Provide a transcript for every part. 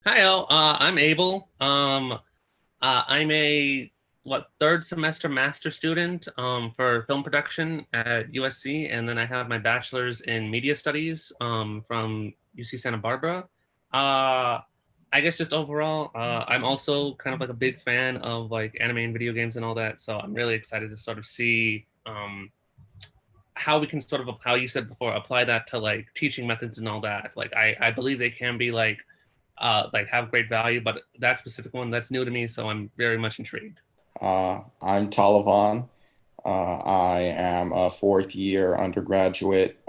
Hi, all. I'm Abel. I'm a third semester master student for film production at USC, and then I have my bachelor's in media studies from UC Santa Barbara. Uh, I guess just overall, I'm also kind of like a big fan of like anime and video games and all that. So I'm really excited to sort of see how we can sort of, how you said before, apply that to like teaching methods and all that. Like I believe they can be like have great value, but that specific one that's new to me, so I'm very much intrigued. I'm Talavan. I am a fourth year undergraduate,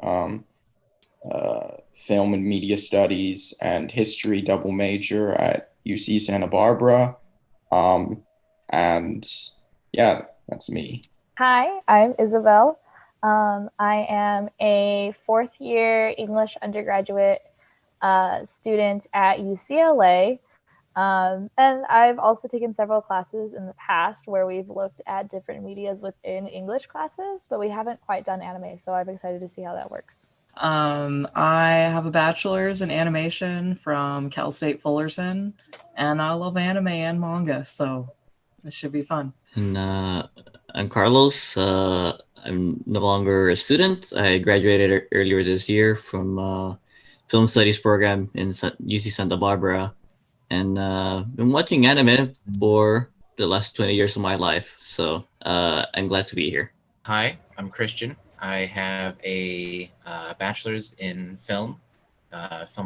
film and media studies and history double major at UC Santa Barbara. Um, and yeah, that's me. Hi, I'm Isabel. I am a fourth year English undergraduate student at UCLA. And I've also taken several classes in the past where we've looked at different medias within English classes, but we haven't quite done anime, so I'm excited to see how that works. I have a bachelor's in animation from Cal State Fullerton, and I love anime and manga, so this should be fun. And I'm Carlos. I'm no longer a student. I graduated earlier this year from film studies program in UC Santa Barbara, and been watching anime for the last 20 years of my life. So I'm glad to be here. Hi, I'm Christian. I have a bachelor's in film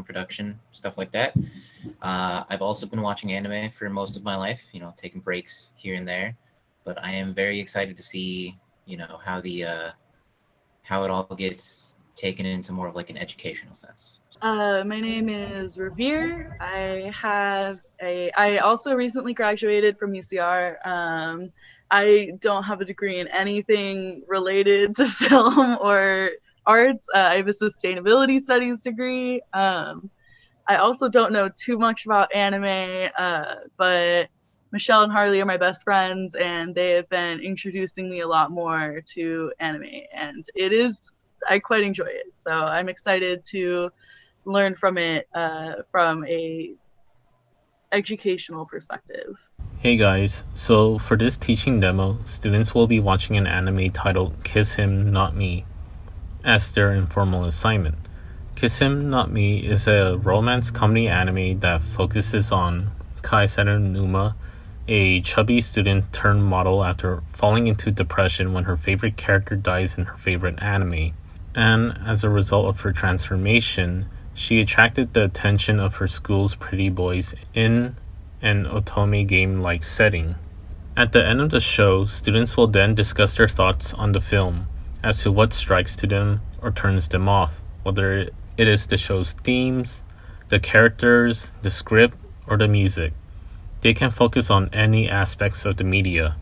production, stuff like that. I've also been watching anime for most of my life, taking breaks here and there. But I am very excited to see, how it all gets taken into more of like an educational sense. My name is Revere. I also recently graduated from UCR. I don't have a degree in anything related to film or arts. I have a sustainability studies degree. I also don't know too much about anime, but Michelle and Harley are my best friends, and they have been introducing me a lot more to anime, and I quite enjoy it. So I'm excited to learn from it from a educational perspective. Hey guys, so for this teaching demo, students will be watching an anime titled Kiss Him Not Me as their informal assignment. Kiss Him Not Me is a romance comedy anime that focuses on Kaisara Numa, a chubby student turned model after falling into depression when her favorite character dies in her favorite anime. And as a result of her transformation, she attracted the attention of her school's pretty boys in an otome game-like setting. At the end of the show, students will then discuss their thoughts on the film as to what strikes to them or turns them off, whether it is the show's themes, the characters, the script, or the music. They can focus on any aspects of the media.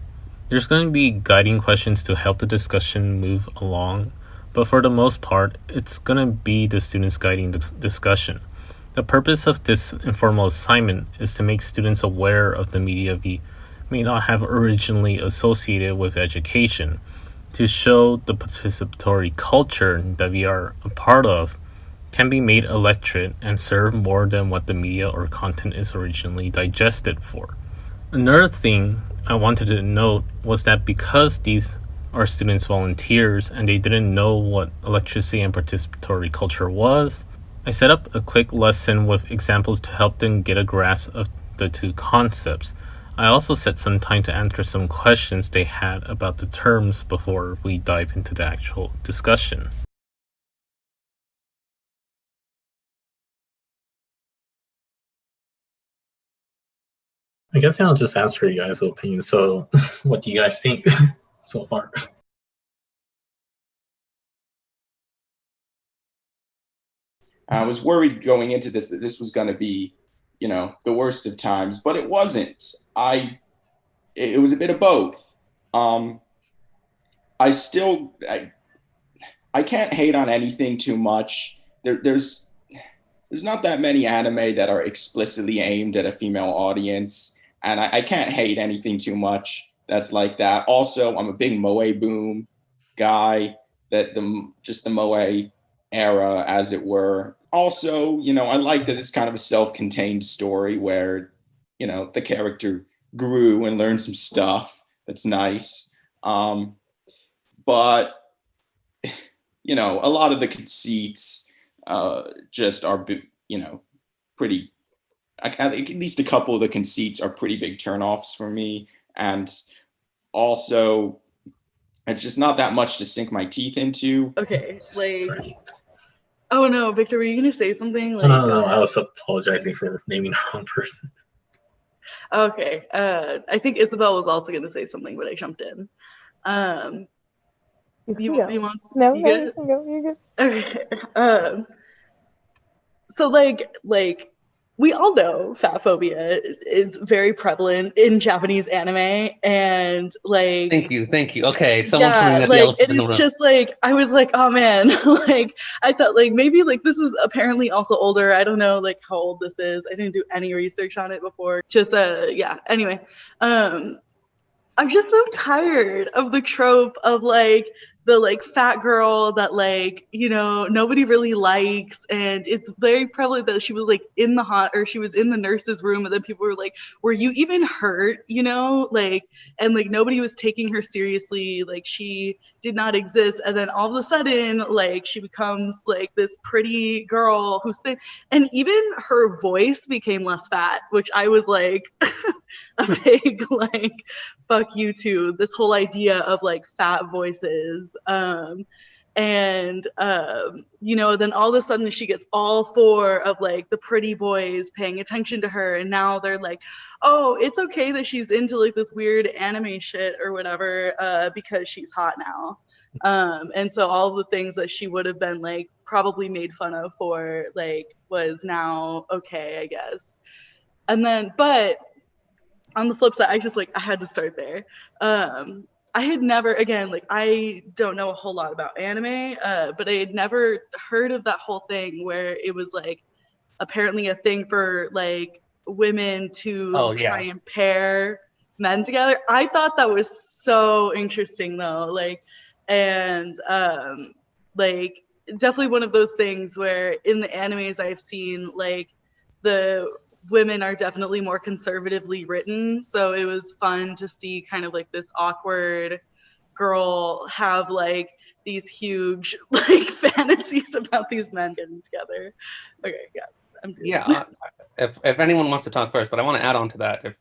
There's going to be guiding questions to help the discussion move along, but for the most part, it's going to be the students guiding the discussion. The purpose of this informal assignment is to make students aware of the media we may not have originally associated with education, to show the participatory culture that we are a part of can be made electorate and serve more than what the media or content is originally digested for. Another thing I wanted to note was that because these are students volunteers and they didn't know what electricity and participatory culture was, I set up a quick lesson with examples to help them get a grasp of the two concepts. I also set some time to answer some questions they had about the terms before we dive into the actual discussion. I guess I'll just ask for you guys' opinion. So, what do you guys think so far? I was worried going into this that this was going to be, the worst of times, but it wasn't. It was a bit of both. Um, I still, I can't hate on anything too much. There's not that many anime that are explicitly aimed at a female audience, and I can't hate anything too much that's like that. Also, I'm a big Moe Boom guy. That the just the Moe era, as it were. also, you know, I like that it's kind of a self-contained story where, you know, the character grew and learned some stuff. That's nice. But you know, a lot of the conceits just are, you know, pretty. I think at least a couple of the conceits are pretty big turnoffs for me, and also it's just not that much to sink my teeth into. Okay, like, Sorry. oh no, Victor, were you gonna say something? Like, No, I was apologizing for naming the wrong person. Okay, I think Isabel was also gonna say something, but I jumped in. You can You go. want? No, you no, good? you can go. You're good. Okay. So like we all know fat phobia is very prevalent in Japanese anime, and like Thank you. Okay, someone yeah, pointing at the like elephant it in the is room. just like I was like, oh man, like I thought like maybe like this is apparently also older. I don't know like how old this is. I didn't do any research on it before. Just yeah. Anyway, I'm just so tired of the trope of like the like fat girl that like, you know, nobody really likes, and it's very prevalent that she was like in the she was in the nurse's room, and then people were like, were you even hurt, you know, like, and like nobody was taking her seriously, like she did not exist, and then all of a sudden like she becomes like this pretty girl who's thin, and even her voice became less fat, which I was like a big like fuck you to this whole idea of like fat voices. You know, then all of a sudden she gets all four of like the pretty boys paying attention to her, and now they're like, oh, it's okay that she's into like this weird anime shit or whatever, because she's hot now. And so all the things that she would have been like probably made fun of for like was now okay, I guess. And then but on the flip side, I had to start there. I had never, again, like I don't know a whole lot about anime, but I had never heard of that whole thing where it was like apparently a thing for like women to try and pair men together. I thought that was so interesting though, like, and like definitely one of those things where in the animes I've seen, like the women are definitely more conservatively written, so it was fun to see kind of like this awkward girl have like these huge like fantasies about these men getting together. Okay, yeah. If anyone wants to talk first, but I want to add on to that. If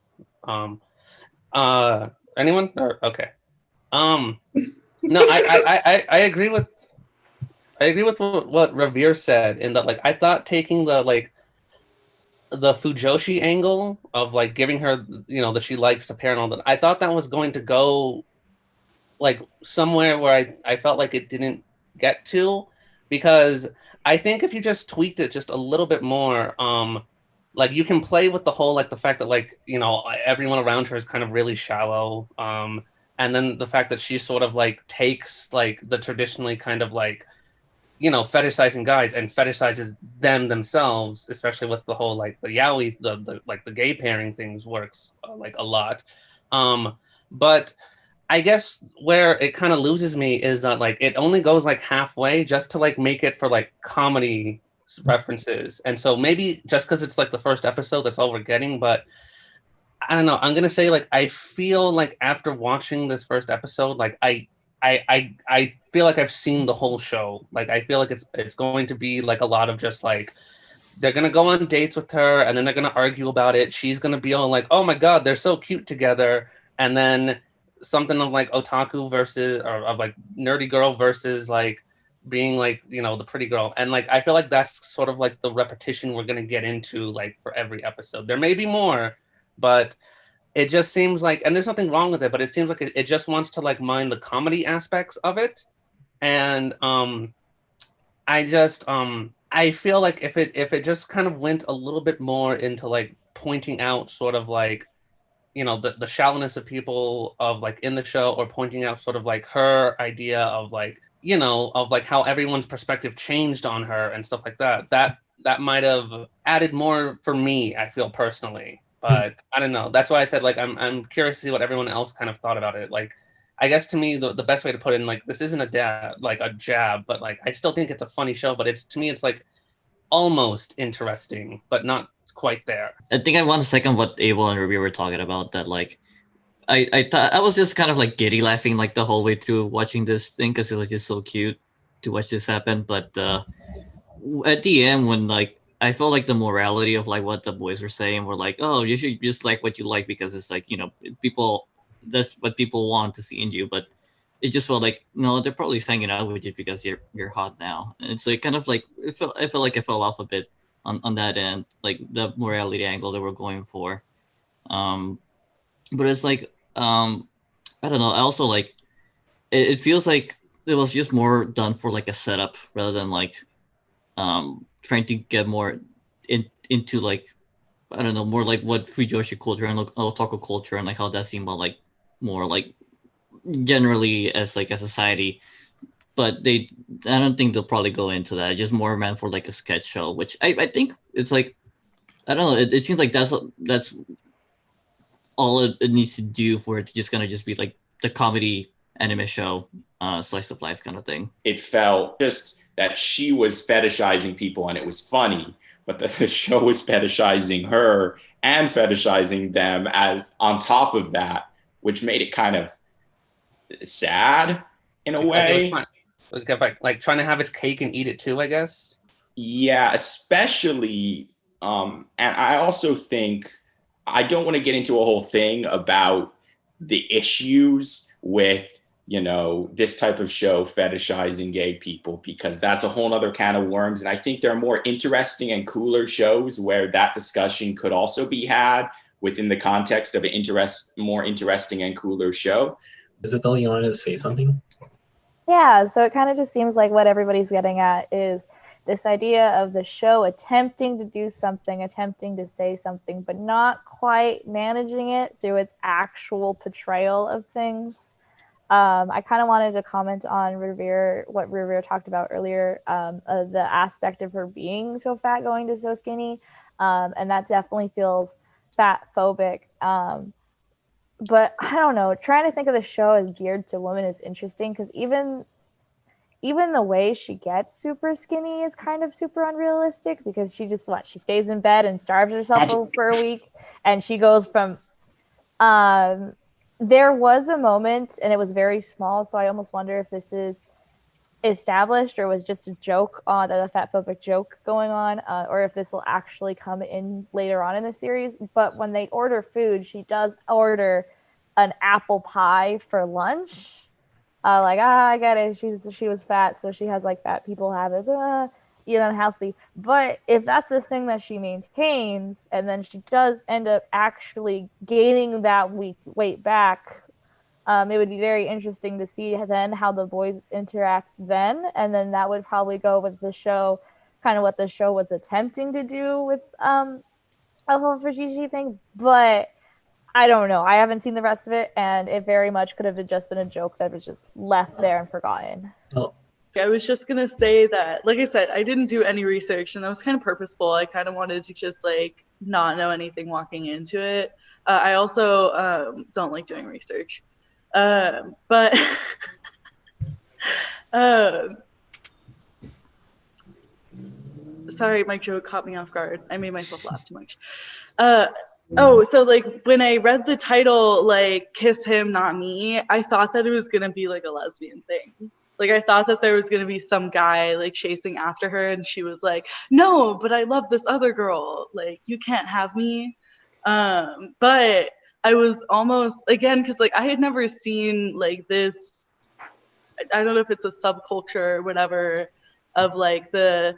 anyone or okay. No, I agree with what Revere said in that, like, I thought taking the Fujoshi angle of like giving her, you know, that she likes a pair and all that, I thought that was going to go like somewhere where I felt like it didn't get to, because I think if you just tweaked it just a little bit more, like you can play with the whole, like the fact that like, you know, everyone around her is kind of really shallow, and then the fact that she sort of like takes like the traditionally kind of like, you know, fetishizing guys and fetishizes them themselves, especially with the whole like the yaoi, the like the gay pairing things works like a lot. But I guess where it kind of loses me is that like it only goes like halfway just to like make it for like comedy references. And so maybe just because it's like the first episode, that's all we're getting. But I don't know. I'm gonna say like I feel like after watching this first episode, like I feel like I've seen the whole show. Like I feel like it's going to be like a lot of just like they're gonna go on dates with her and then they're gonna argue about it. She's gonna be all like, "Oh my god, they're so cute together," and then something of like otaku versus or of like nerdy girl versus like being like, you know, the pretty girl. And like I feel like that's sort of like the repetition we're gonna get into like for every episode. There may be more, but it just seems like, and there's nothing wrong with it, but it seems like it just wants to like mine the comedy aspects of it. And I feel like if it just kind of went a little bit more into like pointing out sort of like, you know, the shallowness of people of like in the show, or pointing out sort of like her idea of like, you know, of like how everyone's perspective changed on her and stuff like that, that might have added more for me, I feel personally. But I don't know. That's why I said like I'm curious to see what everyone else kind of thought about it. Like, I guess to me the best way to put it in, like, this isn't a jab, but like I still think it's a funny show. But it's, to me, it's like almost interesting, but not quite there. I think I want to second what Abel and Ruby were talking about. That like, I thought I was just kind of like giddy laughing like the whole way through watching this thing because it was just so cute to watch this happen. But at the end, when like I felt like the morality of like what the boys were saying were like, oh, you should just like what you like because it's like, you know, people, that's what people want to see in you. But it just felt like, no, they're probably hanging out with you because you're hot now. And it's like kind of like I felt like I fell off a bit on that end, like the morality angle that we're going for. But it's like I don't know. I also like it feels like it was just more done for like a setup rather than like trying to get more into like, I don't know, more like what Fujoshi culture and otaku culture and like how that seemed like more like generally as like a society. But I don't think they'll probably go into that. Just more meant for like a sketch show, which I think it's like, I don't know. It seems like that's all it needs to do for it to just kind of just be like the comedy anime show, slice of life kind of thing. It felt just that she was fetishizing people and it was funny, but the show was fetishizing her and fetishizing them as on top of that, which made it kind of sad in a way. Like trying to have its cake and eat it too, I guess. Yeah, especially, and I also think, I don't want to get into a whole thing about the issues with, you know, this type of show fetishizing gay people, because that's a whole other can of worms. And I think there are more interesting and cooler shows where that discussion could also be had within the context of an more interesting and cooler show. Isabel, you wanted to say something? Yeah, so it kind of just seems like what everybody's getting at is this idea of the show attempting to do something, attempting to say something, but not quite managing it through its actual portrayal of things. I kind of wanted to comment on what Revere talked about earlier, the aspect of her being so fat going to so skinny, and that definitely feels fat phobic. But I don't know, trying to think of the show as geared to women is interesting because even the way she gets super skinny is kind of super unrealistic because she stays in bed and starves herself for a week, and she goes from there was a moment, and it was very small, so I almost wonder if this is established or was just a joke, the fat phobic joke going on, or if this will actually come in later on in the series. But when they order food, she does order an apple pie for lunch. I get it. She was fat, so she has like fat people have it. Eat unhealthy. But if that's a thing that she maintains, and then she does end up actually gaining that weight back, it would be very interesting to see then how the boys interact then, and then that would probably go with the show, kind of what the show was attempting to do with a whole Fujishi thing. But I don't know. I haven't seen the rest of it, and it very much could have just been a joke that was just left there and forgotten. Oh. I was just going to say that, like I said, I didn't do any research, and that was kind of purposeful. I kind of wanted to just, like, not know anything walking into it. I also don't like doing research. But sorry, my joke caught me off guard. I made myself laugh too much. So like when I read the title, like Kiss Him, Not Me, I thought that it was going to be like a lesbian thing. Like I thought that there was going to be some guy like chasing after her, and she was like, no, but I love this other girl. Like, you can't have me. But I was almost, again, because like I had never seen like this, I don't know if it's a subculture or whatever, of like the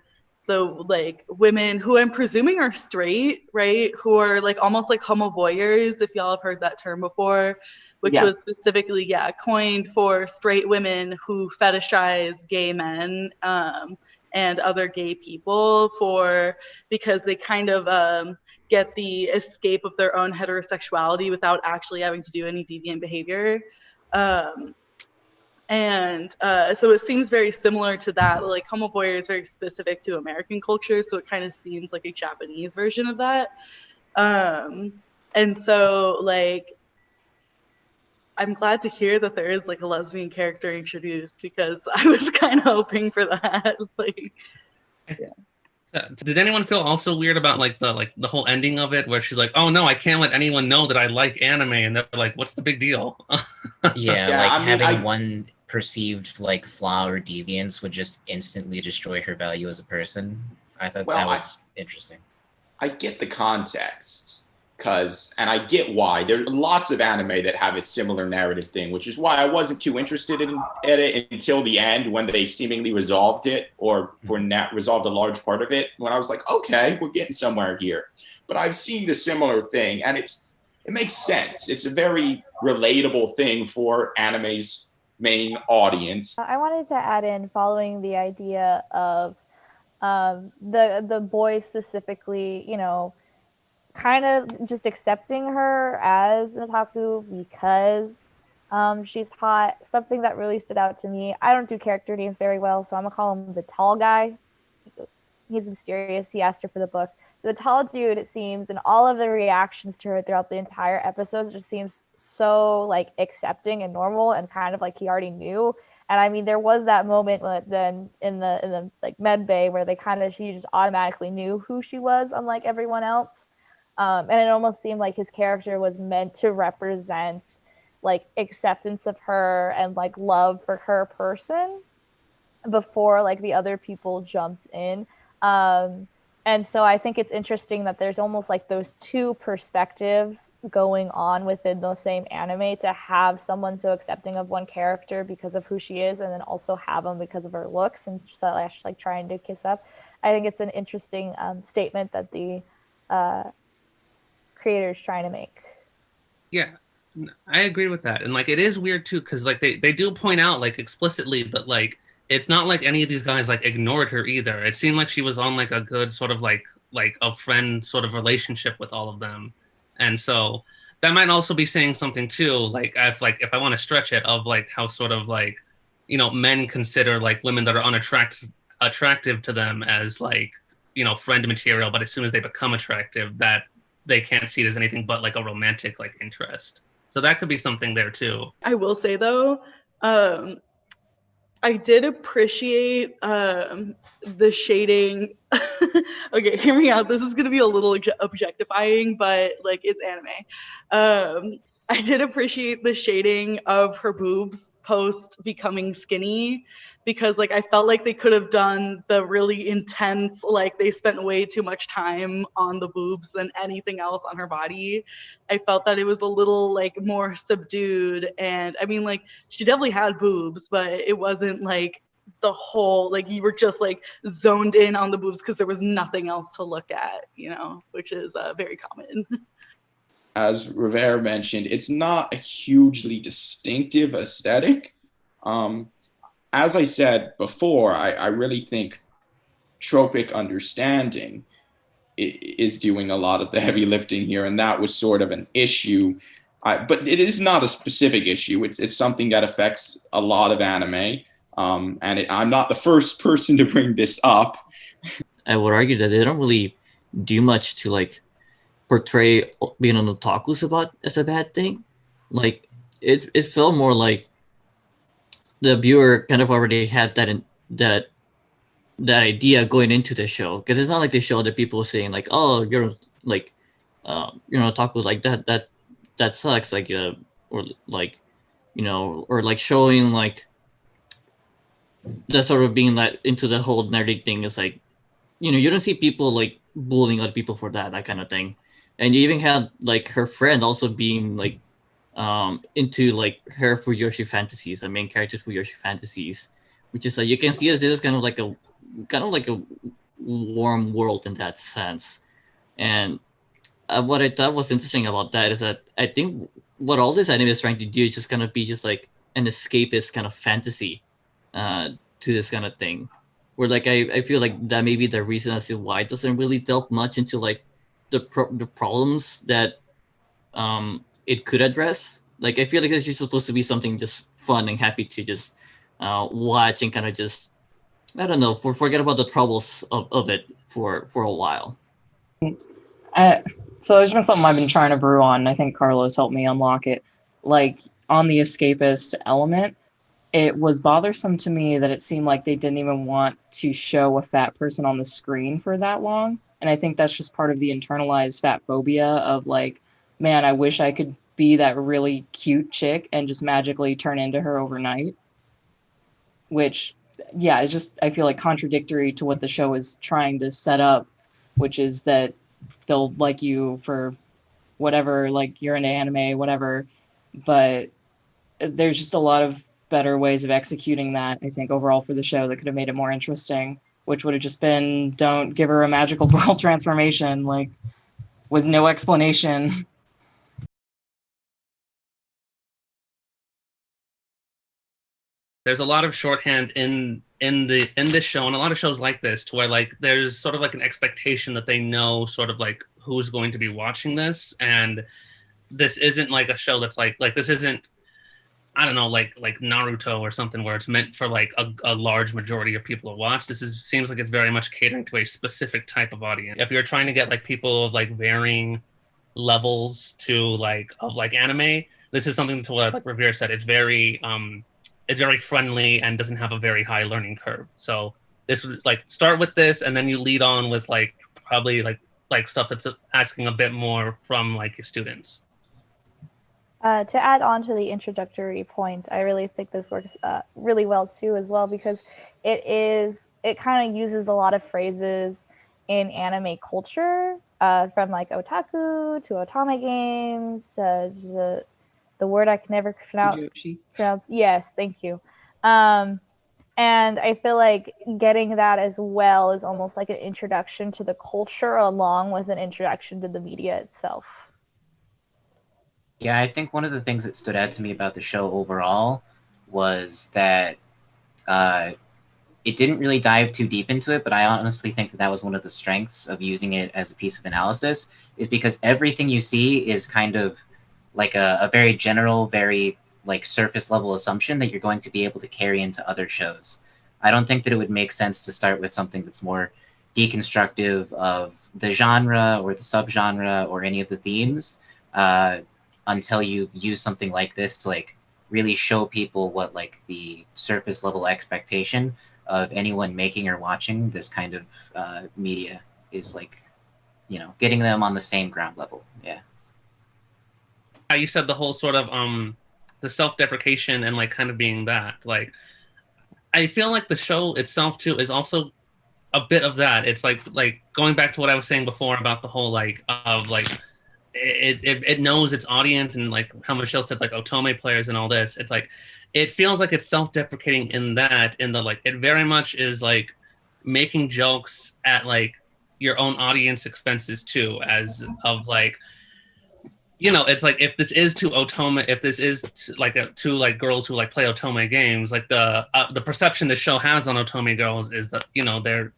like women who I'm presuming are straight, right? Who are like almost like homo voyeurs, if y'all have heard that term before, which was specifically, coined for straight women who fetishize gay men and other gay people because they kind of get the escape of their own heterosexuality without actually having to do any deviant behavior. So it seems very similar to that. Like homo voyeur is very specific to American culture, so it kind of seems like a Japanese version of that. And so like I'm glad to hear that there is like a lesbian character introduced, because I was kind of hoping for that. Like, yeah. Did anyone feel also weird about like the whole ending of it, where she's like, "Oh no, I can't let anyone know that I like anime," and they're like, "What's the big deal?" Yeah, Yeah, like I mean, having one perceived like flaw or deviance would just instantly destroy her value as a person. I thought Well, that was interesting. I get the context, and I get why. There are lots of anime that have a similar narrative thing, which is why I wasn't too interested in it until the end, when they seemingly resolved it, or resolved a large part of it, when I was like, okay, we're getting somewhere here. But I've seen the similar thing, and it makes sense. It's a very relatable thing for anime's main audience. I wanted to add in, following the idea of the boy specifically, you know, kind of just accepting her as an otaku because she's hot. Something that really stood out to me. I don't do character names very well, so I'm gonna call him the tall guy. He's mysterious. He asked her for the book. The tall dude, it seems, and all of the reactions to her throughout the entire episode just seems so like accepting and normal, and kind of like he already knew. And I mean, there was that moment then in the like med bay where she just automatically knew who she was, unlike everyone else. And it almost seemed like his character was meant to represent like acceptance of her and like love for her person before like the other people jumped in. And so I think it's interesting that there's almost like those two perspectives going on within the same anime, to have someone so accepting of one character because of who she is, and then also have them because of her looks and slash like trying to kiss up. I think it's an interesting statement that the creator's trying to make. Yeah, I agree with that. And like, it is weird too, because like they do point out like explicitly that like it's not like any of these guys like ignored her either. It seemed like she was on like a good sort of like a friend sort of relationship with all of them. And so that might also be saying something too, like if I want to stretch it, of like how sort of like, you know, men consider like women that are attractive to them as like, you know, friend material, but as soon as they become attractive, that they can't see it as anything but like a romantic like interest. So that could be something there too. I will say though, I did appreciate the shading. Okay, hear me out. This is going to be a little objectifying, but like, it's anime. I did appreciate the shading of her boobs post becoming skinny, because like I felt like they could have done the really intense, like they spent way too much time on the boobs than anything else on her body. I felt that it was a little like more subdued, and I mean like she definitely had boobs, but it wasn't like the whole, like you were just like zoned in on the boobs because there was nothing else to look at, you know, which is very common. As Rivera mentioned, it's not a hugely distinctive aesthetic. As I said before, I really think Tropic Understanding is doing a lot of the heavy lifting here, and that was sort of an issue. But it is not a specific issue. It's something that affects a lot of anime, and I'm not the first person to bring this up. I would argue that they don't really do much to like portray being an otaku as a bad thing. Like it felt more like the viewer kind of already had that idea going into the show, because it's not like they show the people saying like, oh, you're like you're an otaku, like that sucks, like or like, you know, or like showing like that sort of being like into the whole nerdy thing is like, you know, you don't see people like bullying other people for that kind of thing. And you even had like her friend also being like into like her Fuyoshi fantasies, the main character's Fuyoshi fantasies, which is like, you can see that this is kind of like a warm world in that sense. And what I thought was interesting about that is that I think what all this anime is trying to do is just kind of be just like an escapist kind of fantasy to this kind of thing, where like I feel like that may be the reason as to why it doesn't really delve much into like the problems that it could address. Like I feel like it's just supposed to be something just fun and happy to just watch and kind of just, I don't know, forget about the troubles of it for a while. So it's been something I've been trying to brew on. I think Carlos helped me unlock it. Like on the escapist element, it was bothersome to me that it seemed like they didn't even want to show a fat person on the screen for that long. And I think that's just part of the internalized fat phobia of like, man, I wish I could be that really cute chick and just magically turn into her overnight. Which, yeah, is just, I feel like contradictory to what the show is trying to set up, which is that they'll like you for whatever, like you're into anime, whatever. But there's just a lot of better ways of executing that, I think, overall for the show that could have made it more interesting, which would have just been, don't give her a magical girl transformation, like, with no explanation. There's a lot of shorthand in this show, and a lot of shows like this, to where like there's sort of like an expectation that they know sort of like who's going to be watching this, and this isn't like a show that's like this isn't, I don't know, like Naruto or something where it's meant for like a large majority of people to watch. Seems like it's very much catering to a specific type of audience. If you're trying to get like people of like varying levels to like anime, this is something to what like Revere said. It's very friendly and doesn't have a very high learning curve. So this would like start with this, and then you lead on with like probably like stuff that's asking a bit more from like your students. To add on to the introductory point, I really think this works really well too as well, because it kind of uses a lot of phrases in anime culture, from like otaku to otome games to the word I can never pronounce. Yes, thank you. And I feel like getting that as well is almost like an introduction to the culture along with an introduction to the media itself. Yeah, I think one of the things that stood out to me about the show overall was that it didn't really dive too deep into it, but I honestly think that was one of the strengths of using it as a piece of analysis, is because everything you see is kind of like a very general, very like surface level assumption that you're going to be able to carry into other shows. I don't think that it would make sense to start with something that's more deconstructive of the genre or the subgenre or any of the themes, until you use something like this to like really show people what like the surface level expectation of anyone making or watching this kind of media is, like, you know, getting them on the same ground level. Yeah. You said the whole sort of the self-deprecation and like kind of being that, like, I feel like the show itself too is also a bit of that. It's like going back to what I was saying before about the whole like of like it knows its audience, and like how Michelle said, like otome players and all this. It's like it feels like it's self-deprecating in that, in the like it very much is like making jokes at like your own audience expenses too, as of like, you know, it's like if this is to otome, if this is to like girls who like play otome games, like the perception the show has on otome girls is that, you know, they're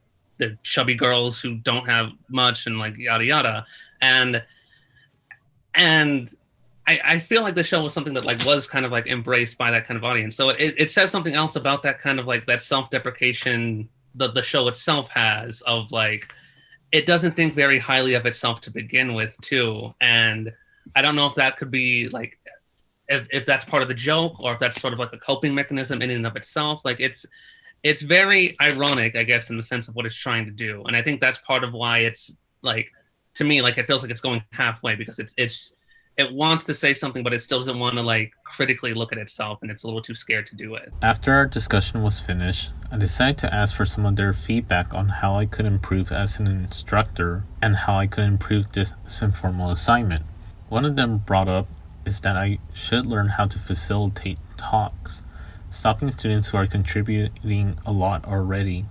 chubby girls who don't have much and like yada yada, and I feel like the show was something that like was kind of like embraced by that kind of audience. So it says something else about that kind of like that self-deprecation that the show itself has, of like it doesn't think very highly of itself to begin with too. And I don't know if that could be like if that's part of the joke, or if that's sort of like a coping mechanism in and of itself. Like it's very ironic, I guess, in the sense of what it's trying to do. And I think that's part of why it's like, to me, like it feels like it's going halfway, because it wants to say something, but it still doesn't want to like critically look at itself, and it's a little too scared to do it. After our discussion was finished, I decided to ask for some of their feedback on how I could improve as an instructor and how I could improve this informal assignment. One of them brought up is that I should learn how to facilitate talks, stopping students who are contributing a lot already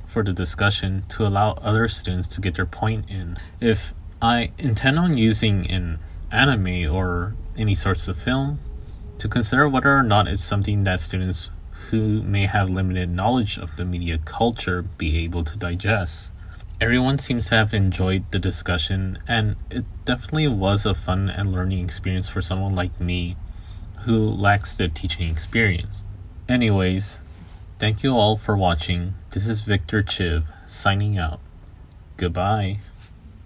for the discussion to allow other students to get their point in. If I intend on using an anime or any sorts of film, to consider whether or not it's something that students who may have limited knowledge of the media culture be able to digest. Everyone seems to have enjoyed the discussion, and it definitely was a fun and learning experience for someone like me who lacks the teaching experience. Anyways, thank you all for watching. This is Victor Chiv signing out. Goodbye.